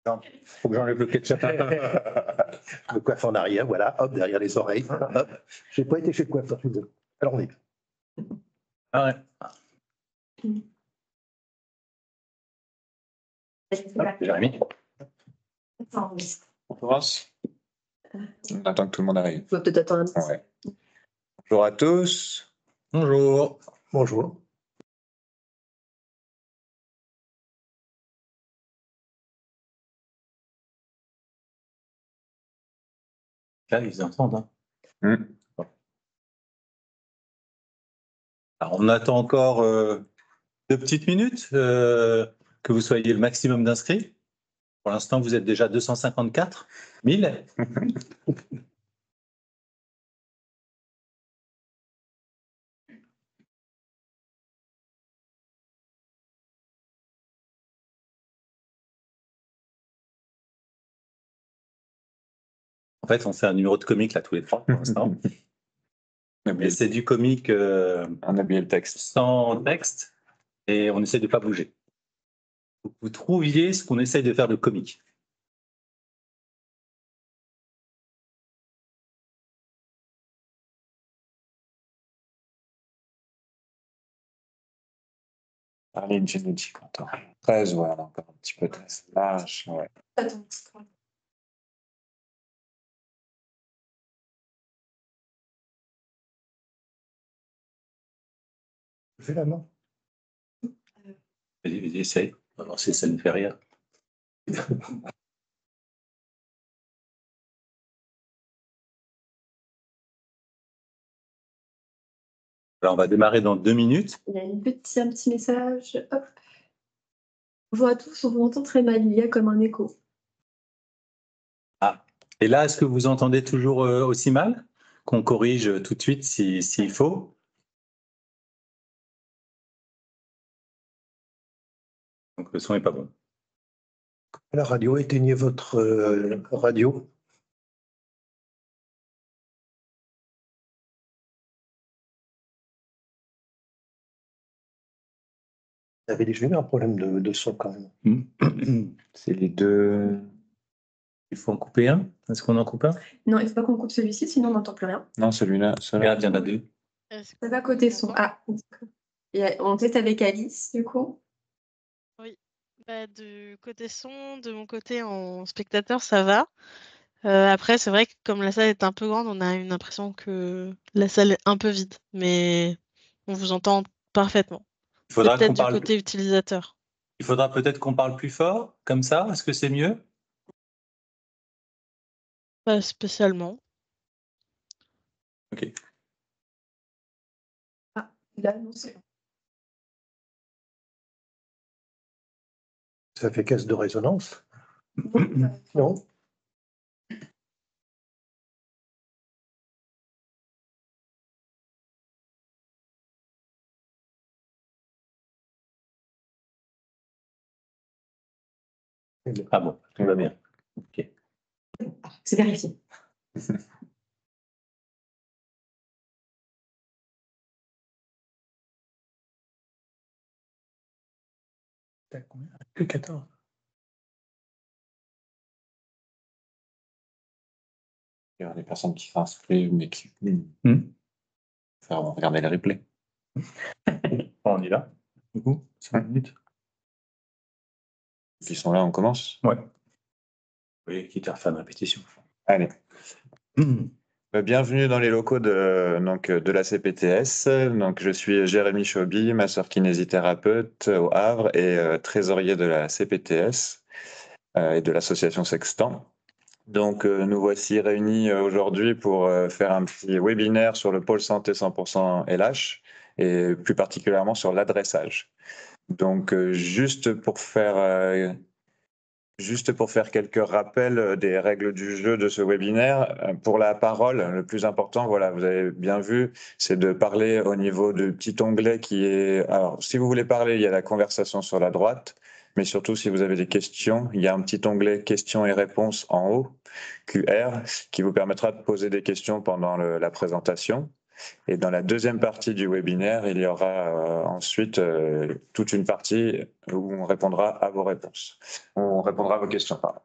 Non, faut que j'enlève le ketchup. Le coiffe en arrière, voilà, hop, derrière les oreilles. Hop. Je n'ai pas été chez le coiffeur. Alors on y va. Ah ouais. Jérémy. On commence. On attend que tout le monde arrive. On va peut-être attendre un petit peu. Ouais. Bonjour à tous. Bonjour. Bonjour. Là, ils entendent. Mm. Alors, on attend encore 2 petites minutes que vous soyez le maximum d'inscrits. Pour l'instant, vous êtes déjà 254 000. En fait, on fait un numéro de comique là tous les trois pour l'instant. Mais c'est du comique On a oublié le texte. sans texte et on essaie de ne pas bouger. Vous trouviez ce qu'on essaye de faire de comique. Arline, j'ai dit content. 13, ouais, encore un petit peu de lâche. Ouais. Attends. Je fais la main. Vas-y, essaye. On va voir si ça ne fait rien. Alors, on va démarrer dans 2 minutes. Il y a un petit message. Hop. Bonjour à tous, on vous entend très mal, il y a comme un écho. Ah. Et là, est-ce que vous entendez toujours aussi mal? Qu'on corrige tout de suite s'il faut. Donc, le son n'est pas bon. La radio, éteignez votre radio. Vous avez déjà eu un problème de son quand même. C'est les deux. Il faut en couper un? Est-ce qu'on en coupe un? Non, il ne faut pas qu'on coupe celui-ci, sinon on n'entend plus rien. Non, celui-là. Regarde, il y en a 2. Ça va côté son. Ah, et on teste avec Alice, du coup. Oui, bah, du côté son, de mon côté en spectateur, ça va. Après, c'est vrai que comme la salle est un peu grande, on a une impression que la salle est un peu vide, mais on vous entend parfaitement. Il faudra Peut-être qu'on du parle. côté utilisateur. Il faudra peut-être qu'on parle plus fort, comme ça. Est-ce que c'est mieux? Pas spécialement. Ok. Ah, là, non, c'est bon. Ça fait caisse de résonance? Non. Ah bon, tout va bien. Ok. C'est vérifié. T'as combien? Que 14. Il y a des personnes qui s'inscrivent, mais qui. Enfin, on va regarder le replay. On y va. Du coup, 5 minutes. Ils sont là, on commence. Ouais. Oui, quitte à faire une répétition. Allez. Bienvenue dans les locaux de la CPTS. Donc, je suis Jérémy Chauby, masseur kinésithérapeute au Havre et trésorier de la CPTS et de l'association Sextant. Donc, nous voici réunis aujourd'hui pour faire un petit webinaire sur le pôle santé 100% LH et plus particulièrement sur l'adressage. Donc, juste pour faire quelques rappels des règles du jeu de ce webinaire, pour la parole, le plus important, voilà, vous avez bien vu, c'est de parler au niveau du petit onglet qui est... Alors, si vous voulez parler, il y a la conversation sur la droite, mais surtout, si vous avez des questions, il y a un petit onglet questions et réponses en haut, QR, qui vous permettra de poser des questions pendant la présentation. Et dans la deuxième partie du webinaire, il y aura ensuite toute une partie où on répondra à vos réponses. On répondra à vos questions, pardon.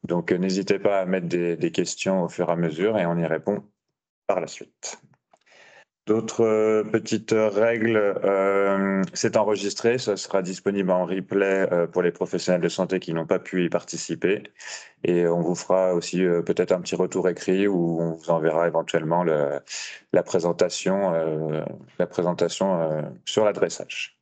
Donc, n'hésitez pas à mettre des questions au fur et à mesure et on y répond par la suite. D'autres petites règles, c'est enregistré, ça sera disponible en replay pour les professionnels de santé qui n'ont pas pu y participer. Et on vous fera aussi peut-être un petit retour écrit où on vous enverra éventuellement la présentation sur l'adressage.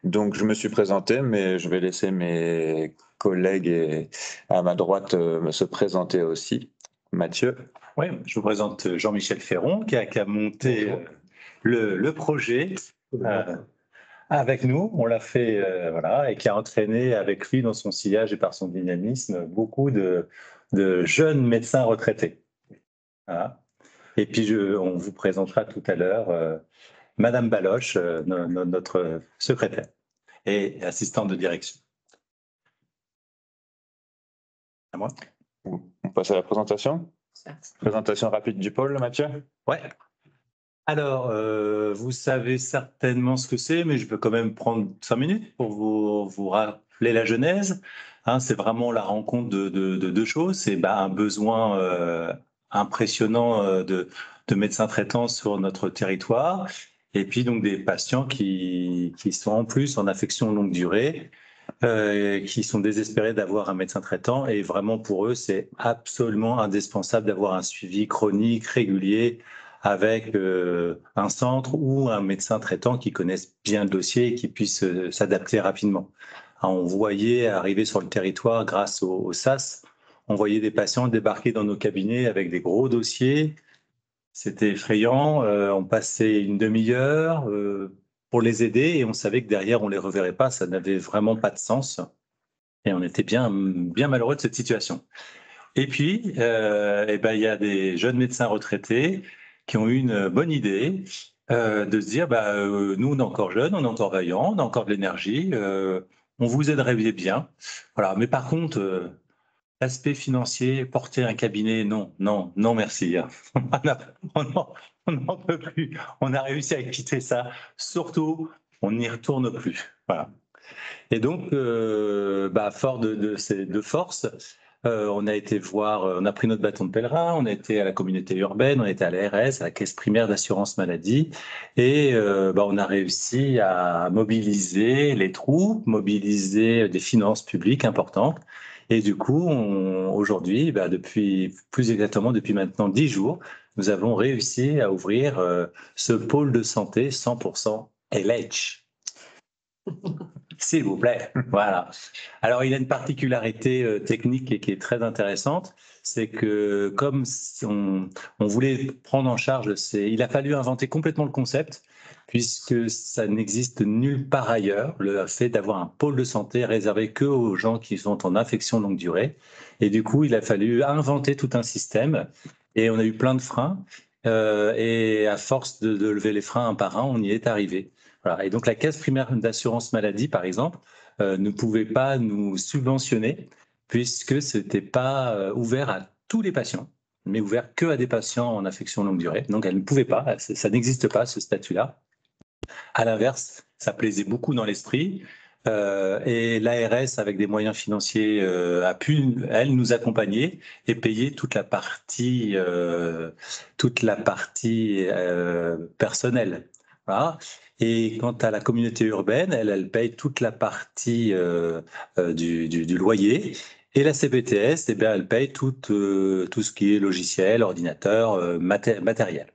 Donc, je me suis présenté, mais je vais laisser mes collègues à ma droite se présenter aussi. Mathieu. Oui, je vous présente Jean-Michel Ferron qui a monté le projet avec nous. On l'a fait, voilà, et qui a entraîné avec lui dans son sillage et par son dynamisme beaucoup de jeunes médecins retraités. Voilà. Et puis, on vous présentera tout à l'heure Madame Baloche, notre secrétaire et assistante de direction. À moi. On passe à la présentation. Présentation rapide du pôle, Mathieu. Ouais. Alors, vous savez certainement ce que c'est, mais je peux quand même prendre 5 minutes pour vous rappeler la genèse. Hein, c'est vraiment la rencontre de deux choses. C'est un besoin impressionnant de médecins traitants sur notre territoire, et puis donc des patients qui sont en plus en affection longue durée, qui sont désespérés d'avoir un médecin traitant, et vraiment pour eux, c'est absolument indispensable d'avoir un suivi chronique, régulier, avec un centre ou un médecin traitant qui connaisse bien le dossier et qui puisse s'adapter rapidement. On voyait arriver sur le territoire grâce au SAS, on voyait des patients débarquer dans nos cabinets avec des gros dossiers. C'était effrayant, on passait une demi-heure pour les aider et on savait que derrière on les reverrait pas, ça n'avait vraiment pas de sens et on était bien malheureux de cette situation. Et puis, il y a des jeunes médecins retraités qui ont eu une bonne idée de se dire, nous on est encore jeunes, on est encore vaillants, on a encore de l'énergie, on vous aiderait bien. Voilà. Mais par contre, l'aspect financier, porter un cabinet, non, merci. On n'en peut plus. On a réussi à quitter ça. Surtout, on n'y retourne plus. Voilà. Et donc, fort de ces deux forces, on a été voir, on a pris notre bâton de pèlerin, on a été à la communauté urbaine, on a été à l'ARS, à la caisse primaire d'assurance maladie, et on a réussi à mobiliser les troupes, mobiliser des finances publiques importantes. Et du coup, aujourd'hui, depuis maintenant 10 jours, nous avons réussi à ouvrir ce pôle de santé 100% LH. S'il vous plaît, voilà. Alors, il a une particularité technique qui est très intéressante, c'est que comme on voulait prendre en charge, il a fallu inventer complètement le concept, puisque ça n'existe nulle part ailleurs, le fait d'avoir un pôle de santé réservé que aux gens qui sont en affection longue durée. Et du coup, il a fallu inventer tout un système, et on a eu plein de freins, et à force de lever les freins un par un, on y est arrivé. Voilà. Et donc, la caisse primaire d'assurance maladie, par exemple, ne pouvait pas nous subventionner puisque ce n'était pas ouvert à tous les patients, mais ouvert que à des patients en affection longue durée. Donc, elle ne pouvait pas, ça n'existe pas, ce statut-là. À l'inverse, ça plaisait beaucoup dans l'esprit. Et l'ARS, avec des moyens financiers, a pu, elle, nous accompagner et payer toute la partie personnelle. Voilà. Et quant à la communauté urbaine, elle paye toute la partie du loyer. Et la CPTS, elle paye tout ce qui est logiciel, ordinateur, matériel.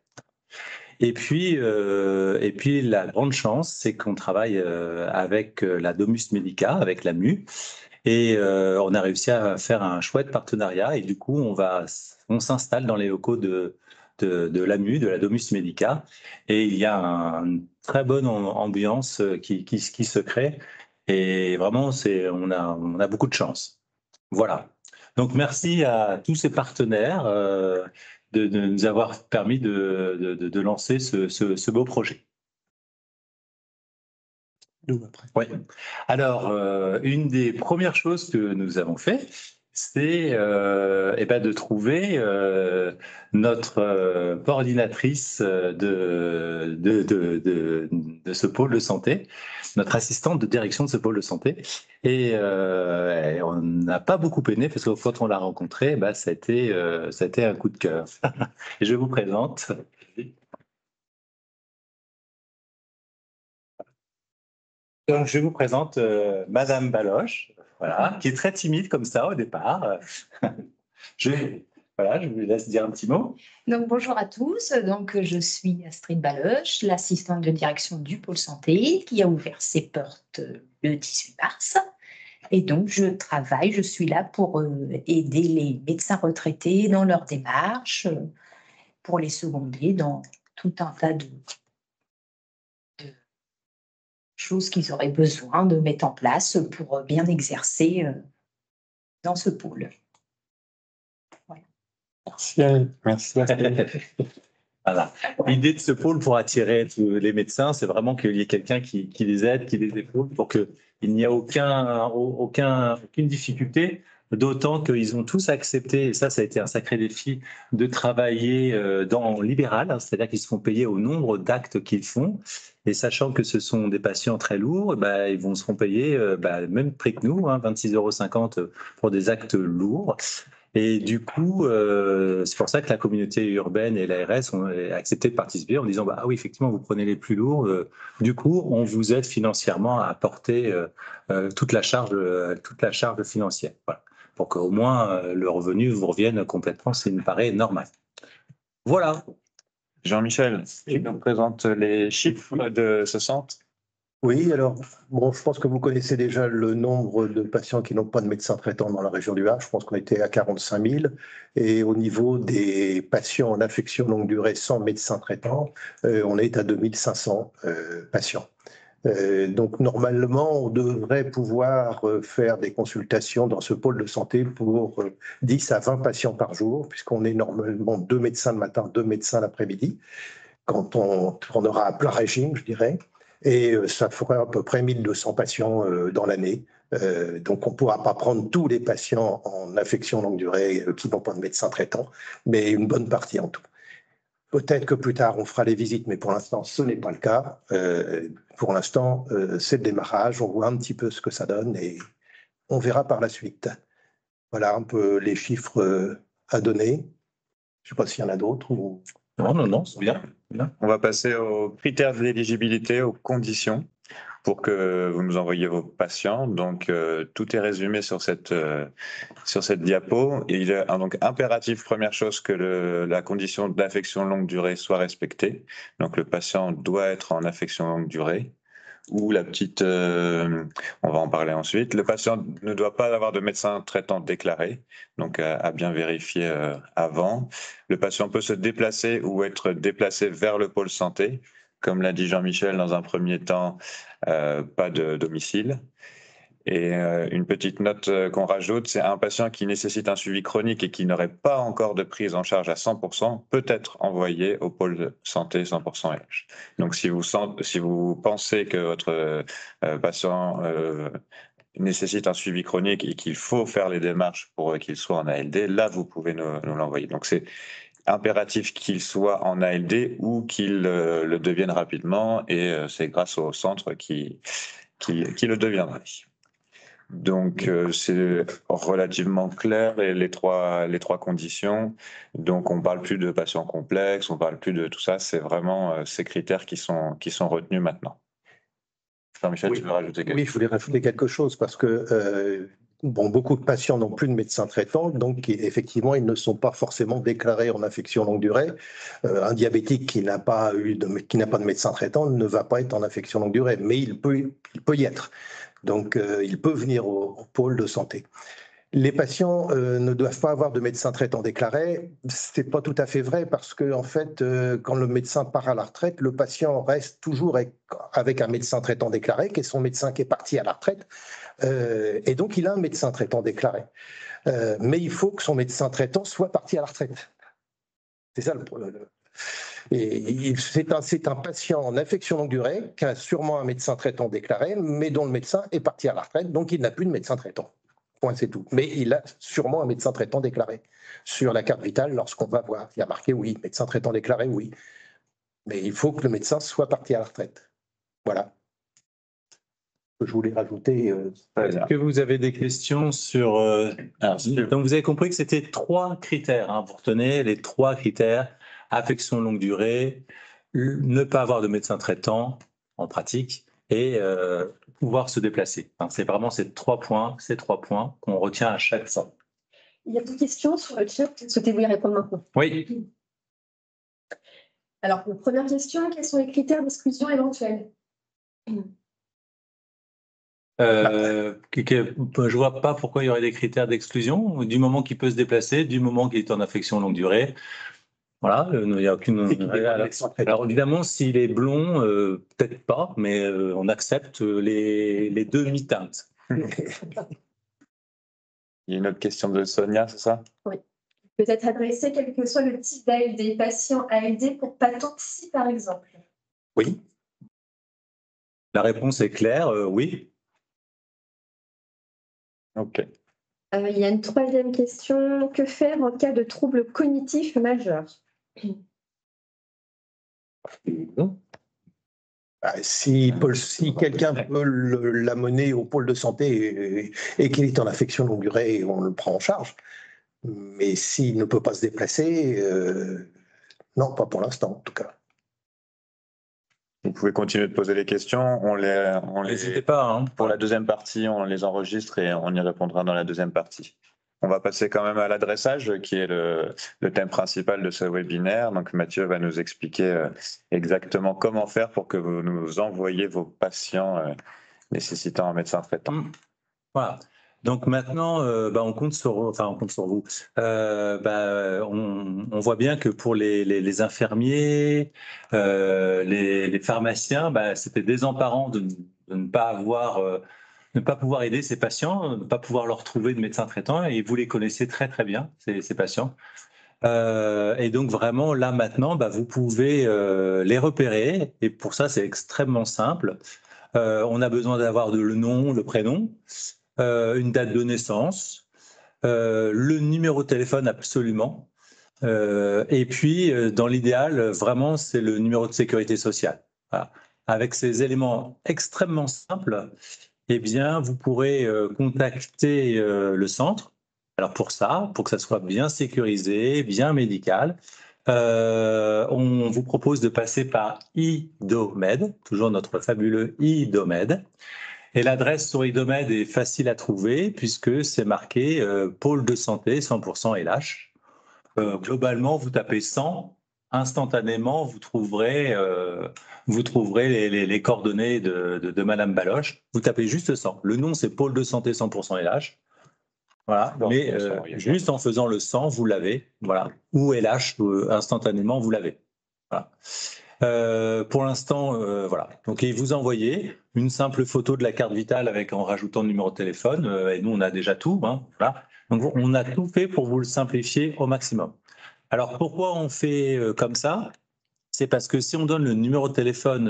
Et puis la grande chance, c'est qu'on travaille avec la Domus Medica, avec la MU, et on a réussi à faire un chouette partenariat. Et du coup, on s'installe dans les locaux de la MU, de la Domus Medica, et il y a une très bonne ambiance qui se crée. Et vraiment, on a beaucoup de chance. Voilà. Donc, merci à tous ces partenaires de nous avoir permis de lancer ce beau projet. Nous, après. Oui. Alors, une des premières choses que nous avons fait, c'est de trouver notre coordinatrice de ce pôle de santé, notre assistante de direction de ce pôle de santé. Et on n'a pas beaucoup peiné parce que quand on l'a rencontrée, ça a été un coup de cœur. Et je vous présente. Donc, je vous présente Madame Baloche, voilà, qui est très timide comme ça au départ. Je vous laisse dire un petit mot. Donc, bonjour à tous. Donc, je suis Astrid Baloche, l'assistante de direction du pôle santé qui a ouvert ses portes le 18 mars. Et donc, je suis là pour aider les médecins retraités dans leur démarche, pour les seconder dans tout un tas de choses qu'ils auraient besoin de mettre en place pour bien exercer dans ce pôle. Voilà. Merci. Voilà. L'idée de ce pôle pour attirer tous les médecins, c'est vraiment qu'il y ait quelqu'un qui les aide, qui les épaule pour qu'il n'y ait aucune difficulté, d'autant qu'ils ont tous accepté, et ça a été un sacré défi, de travailler dans libéral, c'est-à-dire qu'ils se font payer au nombre d'actes qu'ils font. Et sachant que ce sont des patients très lourds, ils seront payés même prix que nous, 26,50 € pour des actes lourds. Et du coup, c'est pour ça que la communauté urbaine et l'ARS ont accepté de participer en disant oui, effectivement, vous prenez les plus lourds. Du coup, on vous aide financièrement à porter toute la charge financière. Voilà. Pour qu'au moins le revenu vous revienne complètement, ça me paraît normal. Voilà. Jean-Michel, tu nous présentes les chiffres de ce centre? Oui, alors, je pense que vous connaissez déjà le nombre de patients qui n'ont pas de médecin traitant dans la région du Var. Je pense qu'on était à 45 000. Et au niveau des patients en affection longue durée sans médecin traitant, on est à 2500 patients. Donc, normalement, on devrait pouvoir faire des consultations dans ce pôle de santé pour 10 à 20 patients par jour, puisqu'on est normalement 2 médecins le matin, 2 médecins l'après-midi, quand on aura à plein régime, je dirais. Et ça fera à peu près 1200 patients dans l'année. Donc, on ne pourra pas prendre tous les patients en affection longue durée qui n'ont pas de médecin traitant, mais une bonne partie en tout. Peut-être que plus tard, on fera les visites, mais pour l'instant, ce n'est pas le cas. Pour l'instant, c'est le démarrage. On voit un petit peu ce que ça donne et on verra par la suite. Voilà un peu les chiffres à donner. Je ne sais pas s'il y en a d'autres. Ou... Non, c'est bien. On va passer aux critères d'éligibilité, aux conditions pour que vous nous envoyiez vos patients. Donc, tout est résumé sur cette diapo. Et il est donc impératif, première chose, que la condition d'affection longue durée soit respectée. Donc, le patient doit être en affection longue durée. Ou la petite, on va en parler ensuite. Le patient ne doit pas avoir de médecin traitant déclaré, donc à bien vérifier avant. Le patient peut se déplacer ou être déplacé vers le pôle santé. Comme l'a dit Jean-Michel, dans un premier temps, pas de domicile. Et une petite note qu'on rajoute, c'est un patient qui nécessite un suivi chronique et qui n'aurait pas encore de prise en charge à 100% peut être envoyé au pôle de santé 100% LH. Donc si vous pensez que votre patient nécessite un suivi chronique et qu'il faut faire les démarches pour qu'il soit en ALD, là vous pouvez nous l'envoyer. Donc c'est impératif qu'il soit en ALD ou qu'il le devienne rapidement, et c'est grâce au centre qui le deviendrait. Donc, c'est relativement clair, les trois conditions. Donc, on ne parle plus de patients complexes, on ne parle plus de tout ça. C'est vraiment ces critères qui sont retenus maintenant. Jean-Michel, tu veux rajouter quelque chose? Oui, je voulais rajouter quelque chose parce que beaucoup de patients n'ont plus de médecin traitant, donc effectivement, ils ne sont pas forcément déclarés en affection longue durée. Un diabétique qui n'a pas de médecin traitant ne va pas être en affection longue durée, mais il peut y être. Donc, il peut venir au pôle de santé. Les patients ne doivent pas avoir de médecin traitant déclaré. C'est pas tout à fait vrai parce que, en fait, quand le médecin part à la retraite, le patient reste toujours avec un médecin traitant déclaré, qui est son médecin qui est parti à la retraite. Et donc, il a un médecin traitant déclaré. Mais il faut que son médecin traitant soit parti à la retraite. C'est ça le problème. Et c'est un patient en affection longue durée qui a sûrement un médecin traitant déclaré, mais dont le médecin est parti à la retraite, donc il n'a plus de médecin traitant. Point, c'est tout. Mais il a sûrement un médecin traitant déclaré. Sur la carte vitale, lorsqu'on va voir, il y a marqué oui, médecin traitant déclaré, oui. Mais il faut que le médecin soit parti à la retraite. Voilà. Je voulais rajouter. Est-ce que vous avez des questions sur... Donc, vous avez compris que c'était 3 critères. Hein. Vous retenez les 3 critères. Affection longue durée, ne pas avoir de médecin traitant en pratique et pouvoir se déplacer. Hein, c'est vraiment ces 3 points qu'on retient à chaque fois. Il y a des questions sur le chat. Souhaitez-vous y répondre maintenant? Oui. Alors, première question, quels sont les critères d'exclusion éventuels? Je vois pas pourquoi il y aurait des critères d'exclusion, du moment qu'il peut se déplacer, du moment qu'il est en affection longue durée. Voilà, il n'y a aucune. Alors évidemment, s'il est blond, peut-être pas, mais on accepte les demi-teintes. Il y a une autre question de Sonia, c'est ça? Oui. Peut-être adressé quel que soit le type d'ALD, patient ALD pour patoxie par exemple. Oui. La réponse est claire, oui. Ok. Il y a une troisième question. Que faire en cas de troubles cognitifs majeurs? Si quelqu'un peut l'amener au pôle de santé et qu'il est en affection longue durée, on le prend en charge. Mais s'il ne peut pas se déplacer, non, pas pour l'instant en tout cas. Vous pouvez continuer de poser les questions. N'hésitez pas. Hein. Pour la deuxième partie, on les enregistre et on y répondra dans la deuxième partie. On va passer quand même à l'adressage, qui est le thème principal de ce webinaire. Donc Mathieu va nous expliquer exactement comment faire pour que vous nous envoyiez vos patients nécessitant un médecin traitant. Voilà. Donc maintenant, on compte sur vous. On voit bien que pour les infirmiers, les pharmaciens, c'était désemparant de ne pas pouvoir aider ces patients, de ne pas pouvoir leur trouver de médecin traitant. Et vous les connaissez très très bien, ces patients. Et donc vraiment là maintenant, vous pouvez les repérer. Et pour ça, c'est extrêmement simple. On a besoin d'avoir le nom, le prénom. Une date de naissance, le numéro de téléphone absolument, et puis dans l'idéal, vraiment, c'est le numéro de sécurité sociale. Voilà. Avec ces éléments extrêmement simples, eh bien, vous pourrez contacter le centre. Alors pour que ça soit bien sécurisé, bien médical, on vous propose de passer par IDOMED, toujours notre fabuleux IDOMED. Et l'adresse sur IDOMED est facile à trouver puisque c'est marqué pôle de santé 100% LH. Globalement, vous tapez 100, instantanément, vous trouverez les coordonnées de Madame Baloche. Vous tapez juste 100. Le nom, c'est pôle de santé 100% LH. Voilà, mais juste en faisant le 100, vous l'avez. Voilà. Ou LH, instantanément, vous l'avez. Voilà. Pour l'instant, voilà. Donc, vous envoyez une simple photo de la carte vitale en rajoutant le numéro de téléphone. Et nous, on a déjà tout. Hein, voilà. Donc, on a tout fait pour vous le simplifier au maximum. Alors, pourquoi on fait comme ça? C'est parce que si on donne le numéro de téléphone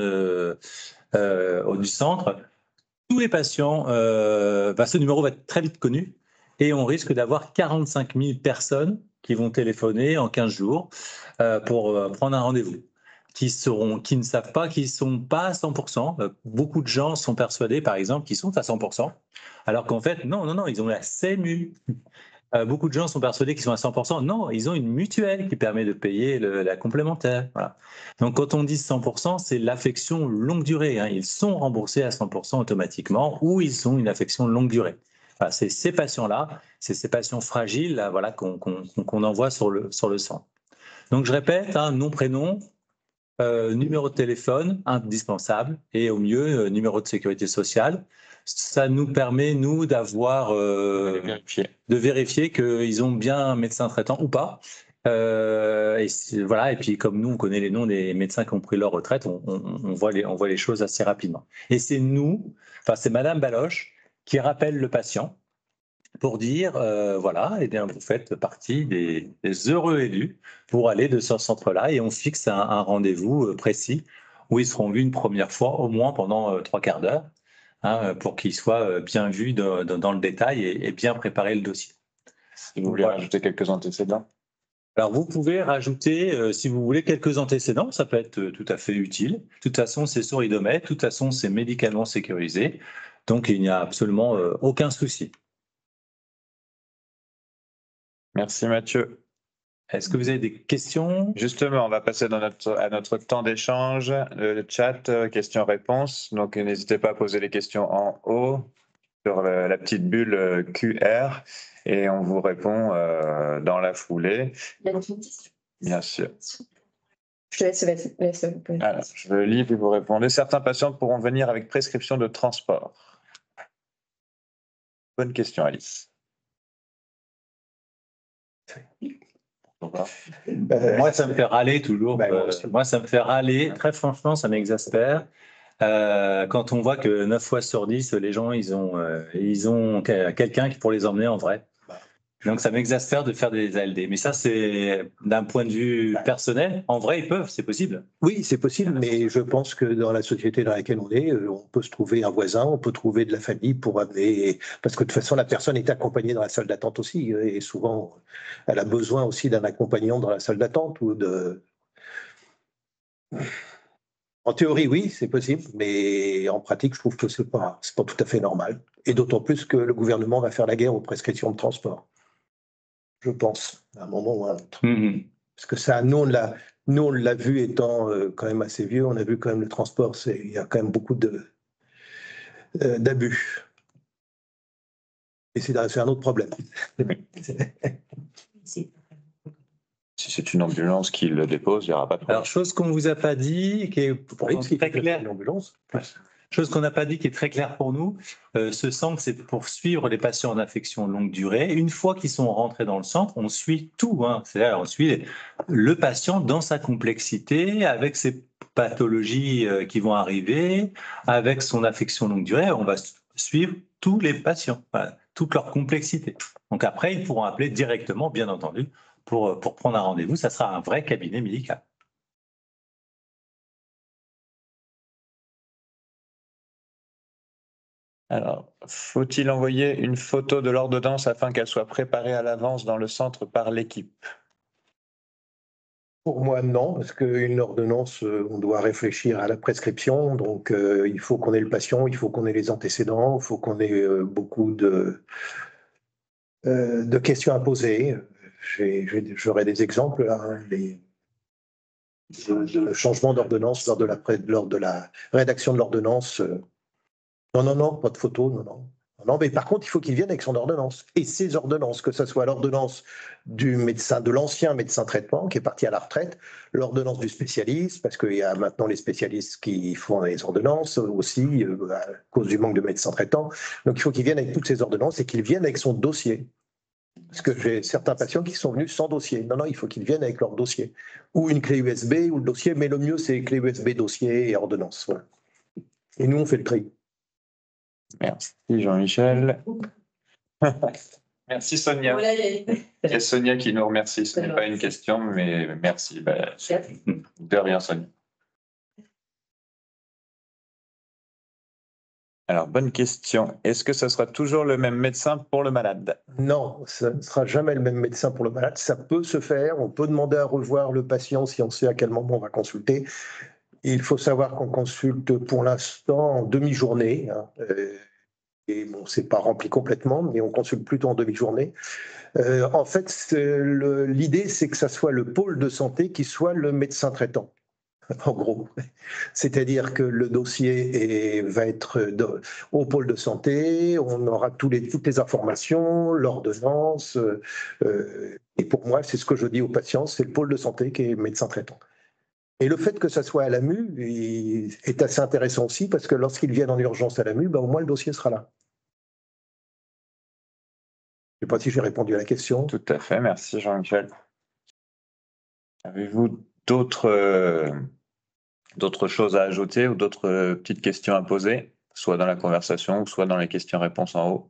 du centre, tous les patients, ce numéro va être très vite connu et on risque d'avoir 45 000 personnes qui vont téléphoner en 15 jours pour prendre un rendez-vous. Qui ne savent pas qu'ils ne sont pas à 100%. Beaucoup de gens sont persuadés, par exemple, qu'ils sont à 100%, alors qu'en fait, non, ils ont la CMU. Beaucoup de gens sont persuadés qu'ils sont à 100%. Non, ils ont une mutuelle qui permet de payer la complémentaire. Voilà. Donc, quand on dit 100%, c'est l'affection longue durée. Hein. Ils sont remboursés à 100% automatiquement ou ils ont une affection longue durée. Voilà, c'est ces patients-là, c'est ces patients fragiles là, voilà, qu'on envoie sur le centre. Donc, je répète, nom, prénom, numéro de téléphone indispensable et au mieux numéro de sécurité sociale. Ça nous permet nous d'avoir de vérifier qu'ils ont bien un médecin traitant ou pas. Et puis comme nous on connaît les noms des médecins qui ont pris leur retraite, on voit les choses assez rapidement. Et c'est Madame Baloche qui rappelle le patient pour dire, eh bien, vous faites partie des heureux élus pour aller de ce centre-là et on fixe un rendez-vous précis où ils seront vus une première fois, au moins pendant 3 quarts d'heure. hein, pour qu'il soit bien vu dans le détail et bien préparer le dossier. Si vous voulez Voilà. rajouter quelques antécédents. Alors, vous pouvez rajouter, si vous voulez, quelques antécédents, ça peut être tout à fait utile. De toute façon, c'est sur Idomed, de toute façon, c'est médicalement sécurisé, donc il n'y a absolument aucun souci. Merci Mathieu. Est-ce que vous avez des questions? Justement, on va passer à notre temps d'échange, le chat, questions-réponses. Donc, n'hésitez pas à poser les questions en haut sur la petite bulle QR et on vous répond dans la foulée. Il y a une question. Bien sûr. Je te laisse. Alors, je lis puis vous répondez. Certains patients pourront venir avec prescription de transport. Bonne question, Alice. Moi, ça me fait râler toujours. Moi, Ça me fait râler. Très franchement, ça m'exaspère. Quand on voit que 9 fois sur 10, les gens, ils ont quelqu'un qui pour les emmener en vrai. Donc, ça m'exaspère de faire des ALD. Mais ça, c'est d'un point de vue personnel. En vrai, ils peuvent, c'est possible. Oui, c'est possible, mais je pense que dans la société dans laquelle on est, on peut se trouver un voisin, on peut trouver de la famille pour amener. Parce que de toute façon, la personne est accompagnée dans la salle d'attente aussi. Et souvent, elle a besoin aussi d'un accompagnant dans la salle d'attente ou de. En théorie, oui, c'est possible, mais en pratique, je trouve que c'est pas tout à fait normal. Et d'autant plus que le gouvernement va faire la guerre aux prescriptions de transport. Je pense, à un moment ou à un autre. Parce que ça, nous, on l'a vu étant quand même assez vieux, on a vu quand même le transport, il y a quand même beaucoup d'abus. Et c'est un autre problème. Si c'est une ambulance qui le dépose, il n'y aura pas de problème. Alors, chose qu'on ne vous a pas dit, qui est très claire. Une ambulance. Chose qu'on n'a pas dit qui est très claire pour nous, ce centre, c'est pour suivre les patients en affection longue durée. Une fois qu'ils sont rentrés dans le centre, on suit tout. C'est-à-dire, on suit le patient dans sa complexité, avec ses pathologies qui vont arriver, avec son affection longue durée. On va suivre tous les patients, toute leur complexité. Donc après, ils pourront appeler directement, bien entendu, pour prendre un rendez-vous. Ça sera un vrai cabinet médical. Alors, faut-il envoyer une photo de l'ordonnance afin qu'elle soit préparée à l'avance dans le centre par l'équipe? Pour moi, non, parce qu'une ordonnance, on doit réfléchir à la prescription. Donc, il faut qu'on ait le patient, il faut qu'on ait les antécédents, il faut qu'on ait beaucoup de questions à poser. J'aurai des exemples, de changement d'ordonnance lors de la rédaction de l'ordonnance. Non, pas de photo, non. Non, mais par contre, il faut qu'il vienne avec son ordonnance. Et ses ordonnances, que ce soit l'ordonnance du médecin, de l'ancien médecin traitement qui est parti à la retraite, l'ordonnance du spécialiste, parce qu'il y a maintenant les spécialistes qui font les ordonnances aussi, à cause du manque de médecins traitants. Donc, il faut qu'il vienne avec toutes ses ordonnances et qu'il vienne avec son dossier. Parce que j'ai certains patients qui sont venus sans dossier. Non, il faut qu'ils viennent avec leur dossier. Ou une clé USB ou le dossier, mais le mieux, c'est clé USB, dossier et ordonnance. Voilà. Et nous, on fait le tri. Merci Jean-Michel. Merci Sonia. Il y a Sonia qui nous remercie. Ce n'est pas une question, mais merci. De rien, Sonia. Alors, bonne question. Est-ce que ce sera toujours le même médecin pour le malade? Non, ça ne sera jamais le même médecin pour le malade. Ça peut se faire. On peut demander à revoir le patient si on sait à quel moment on va consulter. Il faut savoir qu'on consulte pour l'instant en demi-journée. Et bon, c'est pas rempli complètement, mais on consulte plutôt en demi-journée. En fait, l'idée, c'est que ça soit le pôle de santé qui soit le médecin traitant, en gros. C'est-à-dire que le dossier va être au pôle de santé, on aura toutes les informations, l'ordonnance. Et pour moi, c'est ce que je dis aux patients, c'est le pôle de santé qui est médecin traitant. Et le fait que ça soit à l'AMU est assez intéressant aussi parce que lorsqu'ils viennent en urgence à l'AMU, au moins le dossier sera là. Je ne sais pas si j'ai répondu à la question. Tout à fait, merci Jean-Michel. Avez-vous d'autres choses à ajouter ou d'autres petites questions à poser, soit dans la conversation ou soit dans les questions-réponses en haut?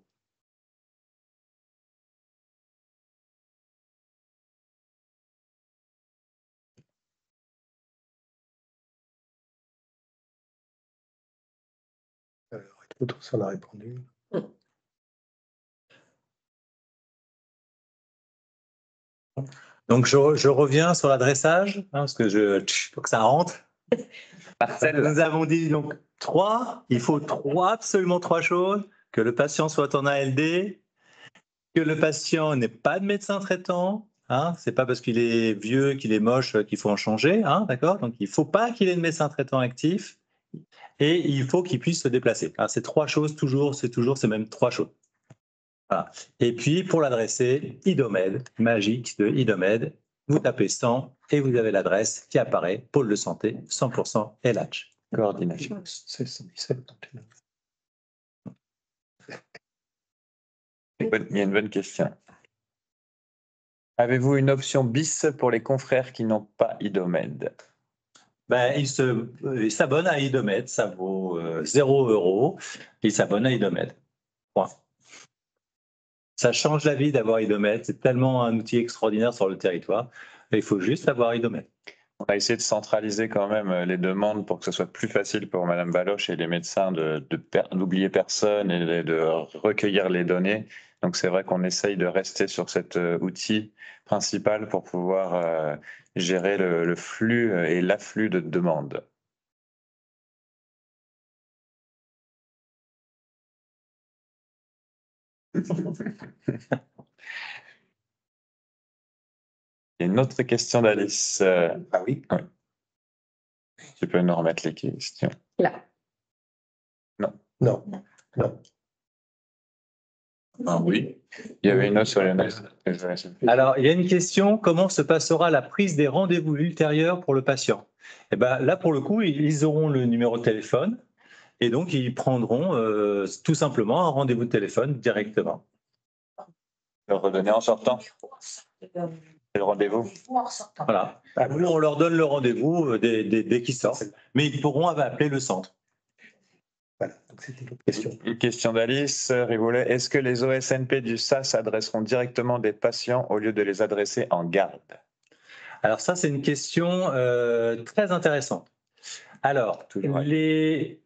L'autre, ça en a répondu. Donc, je reviens sur l'adressage, parce que faut que ça rentre. Nous avons dit donc il faut absolument 3 choses: que le patient soit en ALD, que le patient n'ait pas de médecin traitant. C'est pas parce qu'il est vieux, qu'il est moche qu'il faut en changer, d'accord? Donc il faut pas qu'il ait de médecin traitant actif et il faut qu'il puisse se déplacer. C'est 3 choses toujours, c'est même 3 choses. Voilà. Et puis pour l'adresser, IDOMED, magique de IDOMED, vous tapez 100 et vous avez l'adresse qui apparaît, pôle de santé, 100% LH. Coordination. C'est 117. Il y a une bonne question. Avez-vous une option bis pour les confrères qui n'ont pas IDOMED? Ils s'abonnent à IDOMED, ça vaut 0 €. Ils s'abonnent à IDOMED. Point. Ça change la vie d'avoir IDOMED. C'est tellement un outil extraordinaire sur le territoire. Il faut juste avoir IDOMED. On va essayer de centraliser quand même les demandes pour que ce soit plus facile pour Madame Baloche et les médecins d'oublier personne et de recueillir les données. Donc c'est vrai qu'on essaye de rester sur cet outil principal pour pouvoir gérer le flux et l'afflux de demandes. Il y a une autre question d'Alice. Ah oui. Oui. Tu peux nous remettre les questions. Là. Non. Ah oui. Il y avait une autre sur les notes. Alors, il y a une question: comment se passera la prise des rendez-vous ultérieurs pour le patient? Là, pour le coup, ils auront le numéro de téléphone et donc ils prendront tout simplement un rendez-vous de téléphone directement. Le redonner en sortant. C'est le rendez-vous. Voilà. Nous, on leur donne le rendez-vous dès qu'ils sortent, mais ils pourront appeler le centre. Voilà, donc c'était l'autre question. Une question d'Alice Rivoulet. Est-ce que les OSNP du SAS adresseront directement des patients au lieu de les adresser en garde? Alors ça, c'est une question très intéressante. Alors, les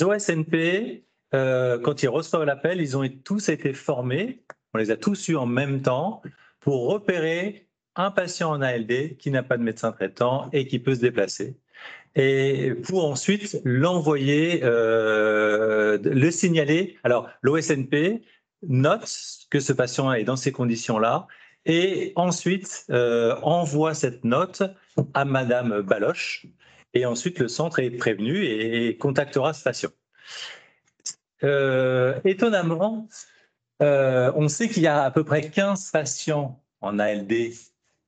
OSNP, quand ils reçoivent l'appel, ils ont tous été formés, on les a tous eus en même temps, pour repérer un patient en ALD qui n'a pas de médecin traitant et qui peut se déplacer. Et pour ensuite l'envoyer, le signaler. Alors, l'OSNP note que ce patient est dans ces conditions-là et ensuite envoie cette note à Madame Baloche. Et ensuite, le centre est prévenu et contactera ce patient. Étonnamment, on sait qu'il y a à peu près 15 patients en ALD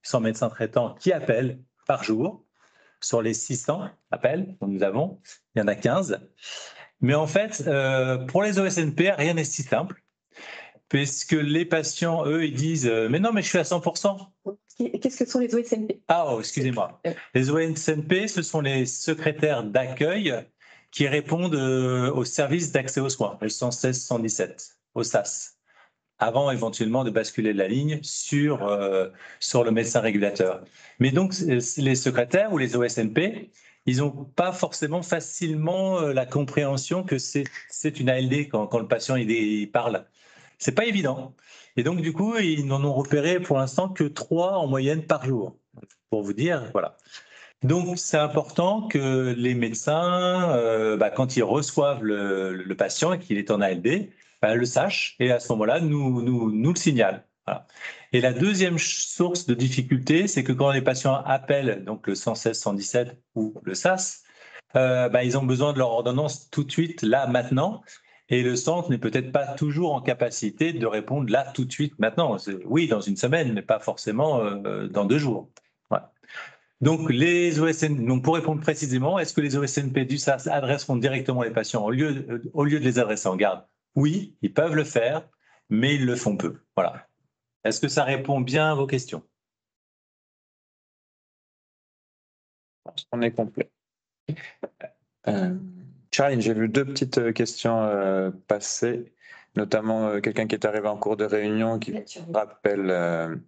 sans médecin traitant qui appellent par jour. Sur les 600 appels que nous avons, il y en a 15. Mais en fait, pour les OSNP, rien n'est si simple, puisque les patients, eux, ils disent « mais non, mais je suis à 100%. » Qu'est-ce que sont les OSNP? Excusez-moi. Les OSNP, ce sont les secrétaires d'accueil qui répondent au service d'accès aux soins, le 116-117, au SAS, avant éventuellement de basculer la ligne sur le médecin régulateur. Mais donc, les secrétaires ou les OSNP, ils n'ont pas forcément facilement la compréhension que c'est une ALD quand le patient il parle. C'est pas évident. Et donc, du coup, ils n'en ont repéré pour l'instant que 3 en moyenne par jour. Pour vous dire, voilà. Donc, c'est important que les médecins, quand ils reçoivent le patient et qu'il est en ALD, le sachent et à ce moment-là, nous le signalent. Voilà. Et la deuxième source de difficulté, c'est que quand les patients appellent donc le 116-117 ou le SAS, ils ont besoin de leur ordonnance tout de suite, là, maintenant. Et le centre n'est peut-être pas toujours en capacité de répondre là, tout de suite, maintenant. Oui, dans une semaine, mais pas forcément dans 2 jours. Voilà. Donc, donc, pour répondre précisément, est-ce que les OSNP du SAS adresseront directement les patients au lieu de les adresser en garde? Oui, ils peuvent le faire, mais ils le font peu. Voilà. Est-ce que ça répond bien à vos questions? On est complet. Charline, j'ai vu 2 petites questions passer, notamment quelqu'un qui est arrivé en cours de réunion qui rappelle...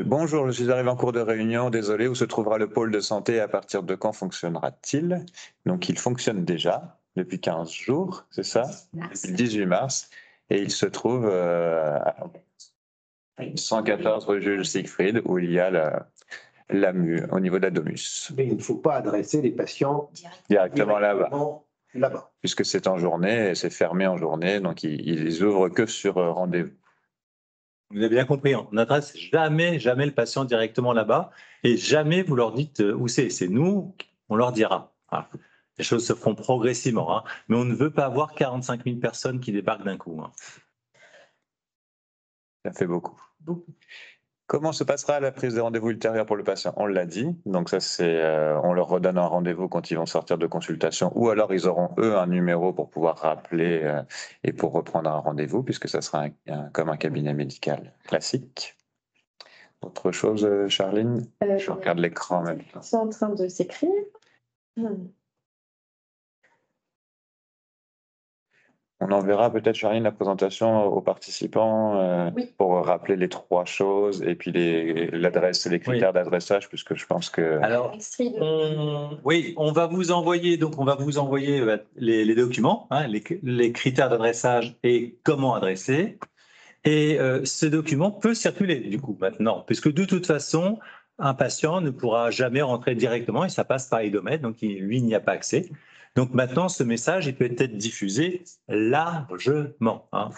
Bonjour, je suis arrivé en cours de réunion, désolé, où se trouvera le pôle de santé et à partir de quand fonctionnera-t-il? Donc il fonctionne déjà. depuis 15 jours, c'est ça? Depuis le 18 mars. Et il se trouve à 114 rue Jules Siegfried, où il y a l'AMU au niveau de la Domus. Mais il ne faut pas adresser les patients Directement là-bas. là-bas. Puisque c'est en journée, et c'est fermé en journée, donc ils ouvrent que sur rendez-vous. Vous avez bien compris, on n'adresse jamais le patient directement là-bas et jamais vous leur dites où c'est. C'est nous, on leur dira. Voilà. Les choses se feront progressivement, hein. Mais on ne veut pas avoir 45 000 personnes qui débarquent d'un coup, hein. Ça fait beaucoup. Comment se passera la prise de rendez-vous ultérieure pour le patient? On l'a dit, donc ça c'est, on leur redonne un rendez-vous quand ils vont sortir de consultation, ou alors ils auront eux un numéro pour pouvoir rappeler et pour reprendre un rendez-vous, puisque ça sera comme un cabinet médical classique. Autre chose, Charline? Je regarde l'écran en même temps. C'est en train de s'écrire. On enverra peut-être, Charline, la présentation aux participants Oui. pour rappeler les 3 choses et puis l'adresse et les critères d'adressage, puisque je pense que... Alors, on va vous envoyer, les documents, hein, les critères d'adressage et comment adresser. Et ce document peut circuler du coup maintenant, puisque de toute façon, un patient ne pourra jamais rentrer directement et ça passe par Idomed, donc lui, il n'y a pas accès. Donc maintenant, ce message, il peut être diffusé largement, hein.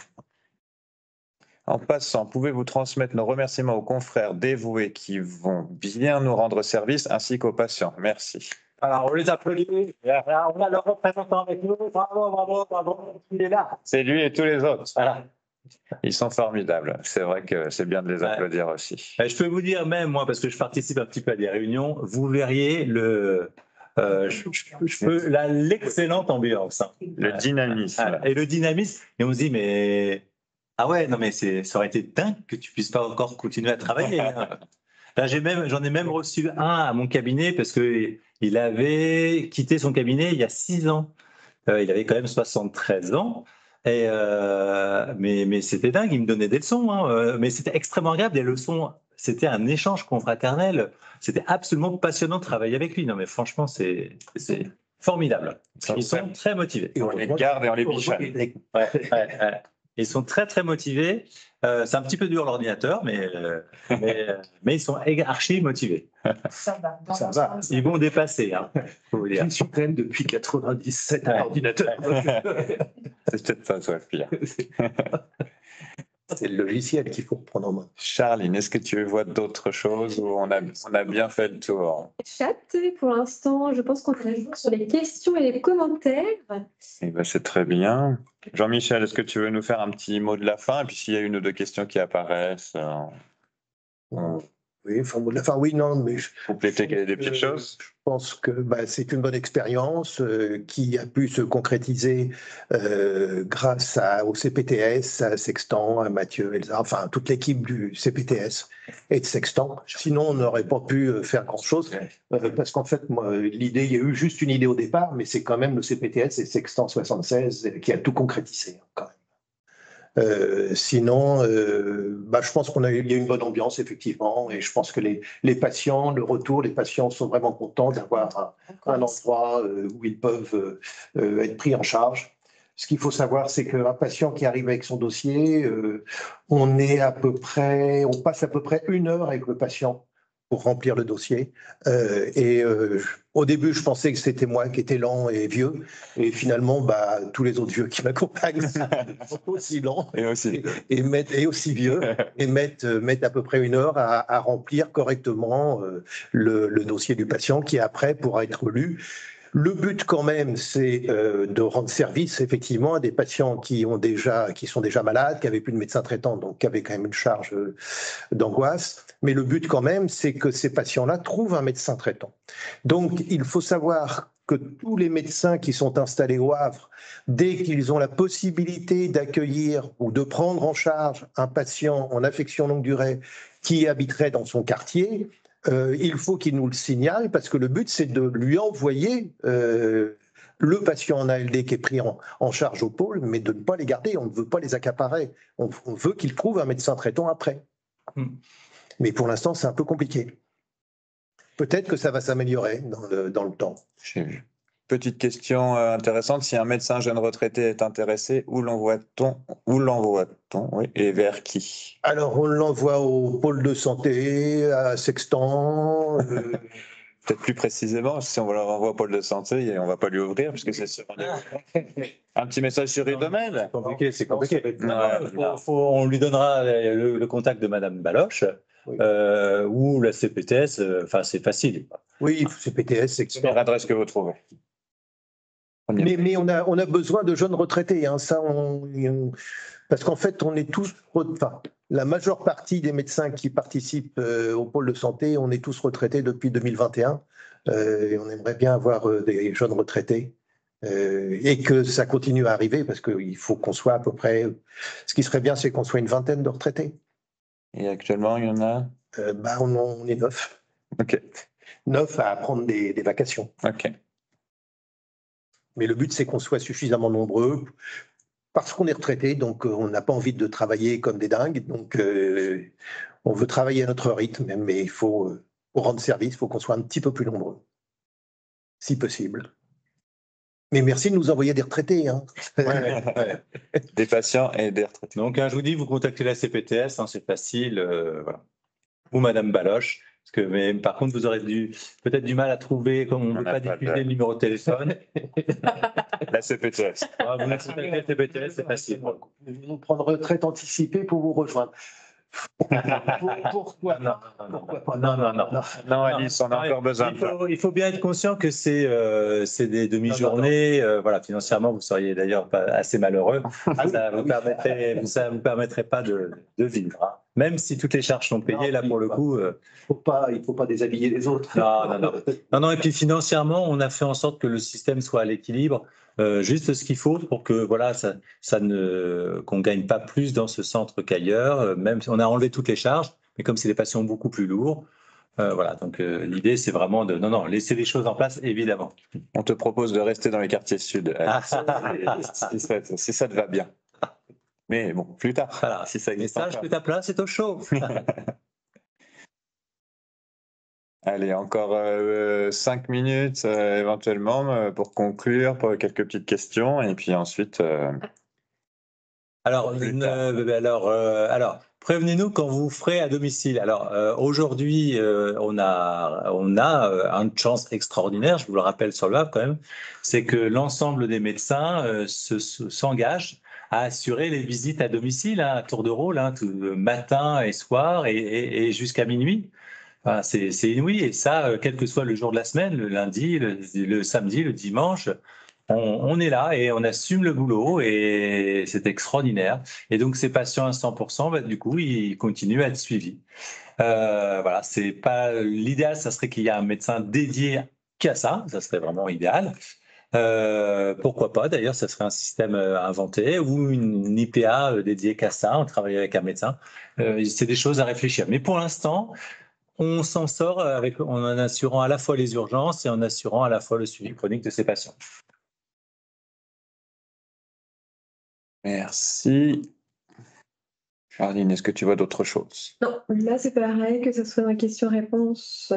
En passant, pouvez-vous transmettre nos remerciements aux confrères dévoués qui vont bien nous rendre service, ainsi qu'aux patients. Merci. Alors, on les applaudit. On a leur représentant avec nous. Bravo, il est là. C'est lui et tous les autres. Voilà. Ils sont formidables. C'est vrai que c'est bien de les applaudir aussi. Je peux vous dire même, moi, parce que je participe un petit peu à des réunions, vous verriez l'excellente ambiance, hein. Le dynamisme. Et le dynamisme. Et on se dit, mais ah ouais, non mais ça aurait été dingue que tu puisses pas encore continuer à travailler, hein. Là, j'en ai même reçu un à mon cabinet parce que il avait quitté son cabinet il y a 6 ans. Il avait quand même 73 ans. Mais c'était dingue, il me donnait des leçons, hein. Mais c'était extrêmement agréable, des leçons. C'était un échange confraternel. C'était absolument passionnant de travailler avec lui. Non, mais franchement, c'est formidable. Ils sont très motivés. Et on les garde et on les bichonne. Ouais. Ils sont très, très motivés. C'est un petit peu dur l'ordinateur, mais ils sont archi motivés. Ça va. Ça va. Ils vont dépasser, hein, faut vous dire. Je suis quand même depuis 97 à l'ordinateur. C'est peut-être pas toi, Pierre. C'est le logiciel qu'il faut prendre en main. Charline, est-ce que tu vois d'autres choses où on a bien fait le tour? Chat, pour l'instant, je pense qu'on est à jour sur les questions et les commentaires. Eh ben, c'est très bien. Jean-Michel, est-ce que tu veux nous faire un petit mot de la fin? Et puis s'il y a 1 ou 2 questions qui apparaissent, Oui, non, mais compléter des petites choses. Je pense que c'est une bonne expérience qui a pu se concrétiser grâce au CPTS, à Sextant, à Mathieu, Elsa, enfin toute l'équipe du CPTS et de Sextant. Sinon, on n'aurait pas pu faire grand-chose parce qu'en fait, moi, l'idée, il y a eu juste une idée au départ, mais c'est quand même le CPTS et Sextant 76 qui a tout concrétisé quand même. Sinon, je pense qu'il y a une bonne ambiance, effectivement, et je pense que les patients, les patients sont vraiment contents d'avoir un endroit où ils peuvent être pris en charge. Ce qu'il faut savoir, c'est qu'un patient qui arrive avec son dossier, on passe à peu près 1 heure avec le patient pour remplir le dossier. Au début, je pensais que c'était moi qui étais lent et vieux. Et finalement, tous les autres vieux qui m'accompagnent sont aussi lents et aussi vieux et mettent à peu près 1 heure à remplir correctement le dossier du patient qui après pourra être lu. Le but quand même, c'est de rendre service effectivement à des patients qui sont déjà malades, qui n'avaient plus de médecin traitant, donc qui avaient quand même une charge d'angoisse. Mais le but quand même, c'est que ces patients-là trouvent un médecin traitant. Donc il faut savoir que tous les médecins qui sont installés au Havre, dès qu'ils ont la possibilité d'accueillir ou de prendre en charge un patient en affection longue durée qui habiterait dans son quartier, il faut qu'il nous le signale parce que le but, c'est de lui envoyer le patient en ALD qui est pris en charge au pôle, mais de ne pas les garder. On ne veut pas les accaparer. On veut qu'il trouve un médecin traitant après. Mais pour l'instant, c'est un peu compliqué. Peut-être que ça va s'améliorer dans le temps. J'ai vu. petite question intéressante. Si un médecin jeune retraité est intéressé, où l'envoie-t-on? Où l'envoie-t-on? Oui, et vers qui? Alors, on l'envoie au pôle de santé, à Sextant. Peut-être plus précisément, si on le renvoie au pôle de santé, on ne va pas lui ouvrir, puisque c'est sur un petit message sur e-domail. C'est compliqué, c'est compliqué. Ouais. On lui donnera le contact de Madame Baloche Oui. ou la CPTS. Enfin, c'est facile. Oui, c'est PTS, Sextant. L'adresse que vous trouvez. Mais on a besoin de jeunes retraités. Hein. Ça, parce qu'en fait, on est tous, enfin, la majeure partie des médecins qui participent au pôle de santé, on est tous retraités depuis 2021. Et on aimerait bien avoir des jeunes retraités et que ça continue à arriver parce qu'il faut qu'on soit à peu près. Ce qui serait bien, c'est qu'on soit une vingtaine de retraités. Et actuellement, il y en a? On est 9. Ok. 9 à prendre des vacations. Ok. Mais le but, c'est qu'on soit suffisamment nombreux parce qu'on est retraité, donc on n'a pas envie de travailler comme des dingues. Donc, on veut travailler à notre rythme, mais il faut, pour rendre service, il faut qu'on soit un petit peu plus nombreux, si possible. Mais merci de nous envoyer des retraités. Hein. Ouais. Des patients et des retraités. Donc, je vous dis, vous contactez la CPTS, hein, c'est facile. Voilà. Ou Madame Baloche. Mais par contre, vous aurez peut-être du mal à trouver, comme on ne veut pas diffuser le numéro de téléphone. La CPTS. Vous nous contactez la CPTS, c'est facile. Nous prendre retraite anticipée pour vous rejoindre. Pourquoi pas? Non, Alice, on a encore besoin de ça. Il faut bien être conscient que c'est des demi-journées. Voilà, financièrement, vous seriez d'ailleurs pas assez malheureux. Ça vous permettrait pas de vivre. Hein. Même si toutes les charges sont payées, là pour le coup. Il faut pas déshabiller les autres. Non. Et puis financièrement, on a fait en sorte que le système soit à l'équilibre. Juste ce qu'il faut pour que voilà, qu'on gagne pas plus dans ce centre qu'ailleurs. Même si on a enlevé toutes les charges, mais comme c'est des patients beaucoup plus lourds, voilà. Donc l'idée, c'est vraiment de laisser les choses en place, évidemment. On te propose de rester dans les quartiers sud, si ça te va bien. Mais bon, plus tard. Voilà. Si ça message que ta place est au chaud. Allez, encore 5 minutes éventuellement pour conclure, pour quelques petites questions, et puis ensuite. Alors, prévenez-nous quand vous ferez à domicile. Alors, aujourd'hui, on a une chance extraordinaire, je vous le rappelle sur le web quand même, c'est que l'ensemble des médecins s'engagent à assurer les visites à domicile, hein, à tour de rôle, hein, tout, matin et soir et jusqu'à minuit. Enfin, c'est inouï, et ça, quel que soit le jour de la semaine, le lundi, le samedi, le dimanche, on est là et on assume le boulot et c'est extraordinaire. Et donc ces patients à 100%, du coup, ils continuent à être suivis. Voilà, c'est pas l'idéal, ça serait qu'il y ait un médecin dédié qu'à ça serait vraiment idéal. Pourquoi pas, d'ailleurs, ça serait un système inventé ou une IPA dédiée qu'à ça, on travaille avec un médecin. C'est des choses à réfléchir. Mais pour l'instant, on s'en sort en assurant à la fois les urgences et en assurant à la fois le suivi chronique de ces patients. Merci. Charline, est-ce que tu vois d'autres choses? Non, là c'est pareil, que ce soit dans la question-réponse.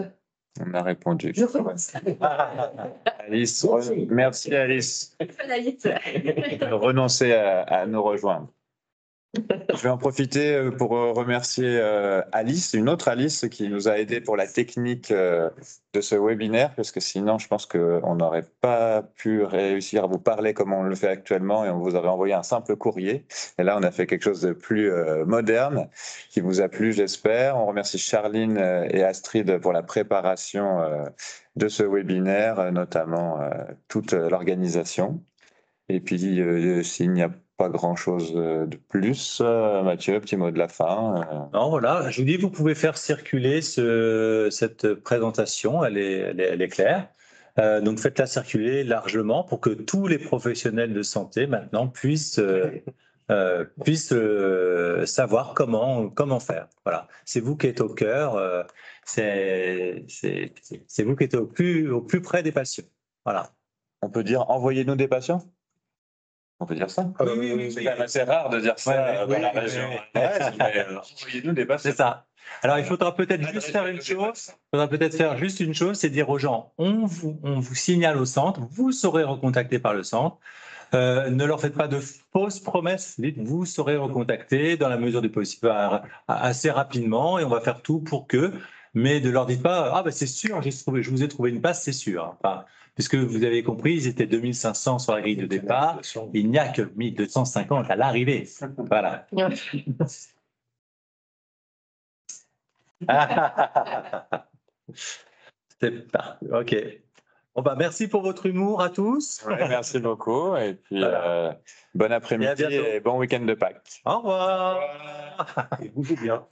On a répondu. Je recommence. Alice, merci Alice. Renoncer à nous rejoindre. Je vais en profiter pour remercier Alice, une autre Alice qui nous a aidé pour la technique de ce webinaire, parce que sinon je pense qu'on n'aurait pas pu réussir à vous parler comme on le fait actuellement et on vous aurait envoyé un simple courrier. Et là on a fait quelque chose de plus moderne qui vous a plu, j'espère. On remercie Charline et Astrid pour la préparation de ce webinaire, notamment toute l'organisation. Et puis s'il n'y a pas grand-chose de plus. Mathieu, petit mot de la fin. Non, voilà, je vous dis, vous pouvez faire circuler cette présentation, elle est claire. Donc faites-la circuler largement pour que tous les professionnels de santé maintenant puissent savoir comment faire. Voilà, c'est vous qui êtes au cœur, c'est vous qui êtes au plus près des patients. Voilà. On peut dire envoyez-nous des patients? On peut dire ça? Oui. C'est quand même assez rare de dire ça dans la région. Envoyez-nous des passes. C'est ça. Alors, il faudra peut-être juste faire une chose. C'est dire aux gens, on vous signale au centre, vous serez recontacté par le centre. Ne leur faites pas de fausses promesses. Dites, vous serez recontacté dans la mesure du possible assez rapidement et on va faire tout pour que. Mais ne leur dites pas, ah ben c'est sûr, je vous ai trouvé une passe, c'est sûr. Enfin, puisque vous avez compris, ils étaient 2500 sur la grille de départ. Il n'y a que 1250 à l'arrivée. Voilà. C'est parti. OK. Bon, bah, merci pour votre humour à tous. Ouais, merci beaucoup. Et puis, bon après-midi et bon week-end de Pâques. Au revoir. Et vous jouez bien.